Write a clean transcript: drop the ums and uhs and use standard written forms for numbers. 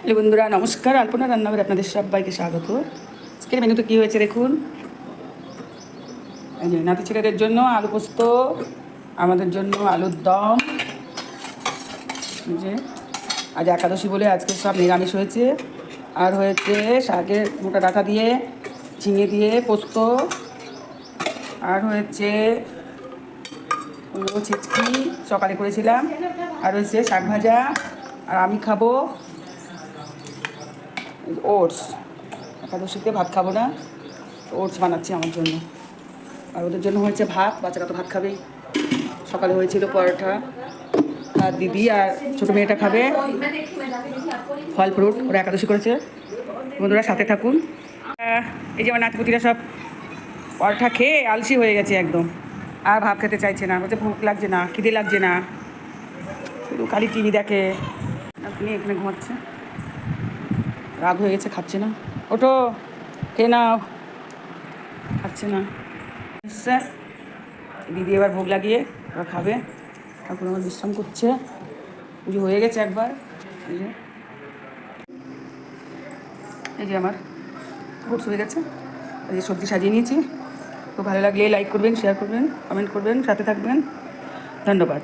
Hello বন্ধুরা, নমস্কার। আলপনা রান্নাঘরে আপনাদের সবাইকে স্বাগত। আজকের মেনুতে কী হয়েছে দেখুন। এই যে নাতি ছেলেদের জন্য আলু পোস্ত, আমাদের জন্য আলুর দম। যে আজ একাদশী বলে আজকে সব নিরামিষ হয়েছে। আর হয়েছে শাকের মোটা ডাঁটা দিয়ে, ঝিঙে দিয়ে পোস্ত। আর হয়েছে ছিচকি সকালে করেছিলাম। আর হয়েছে শাক ভাজা। আর আমি খাবো ওটস। একাদশীতে ভাত খাবো না, ওটস বানাচ্ছি আমার জন্য। আর ওদের জন্য হয়েছে ভাত, বাচ্চারা তো ভাত খাবেই। সকালে হয়েছিল পরোটা। আর দিদি আর ছোটো মেয়েটা খাবে ফল ফ্রুট, ওরা একাদশী করেছে। বন্ধুরা সাথে থাকুন। এই যে আমার নাতিপুতিরা সব পরোটা খেয়ে আলসি হয়ে গেছে একদম। আর ভাত খেতে চাইছে না, বলছে ভুক লাগছে না, খিদে লাগছে না, শুধু খালি টিভি দেখে। আপনি এখানে ঘুমাচ্ছে, রাত হয়ে গেছে, খাচ্ছে না। ওঠো, খেয়ে নাও। খাচ্ছে না। দিদি এবার ভোগ লাগিয়ে ওরা খাবে। ঠাকুর আমার বিশ্রাম করছে, পুজো হয়ে গেছে একবার। এই যে আমার ওটস হয়ে গেছে। এই যে সবজি সাজিয়ে নিয়েছি। খুব ভালো লাগলে লাইক করবেন, শেয়ার করবেন, কমেন্ট করবেন, সাথে থাকবেন। ধন্যবাদ।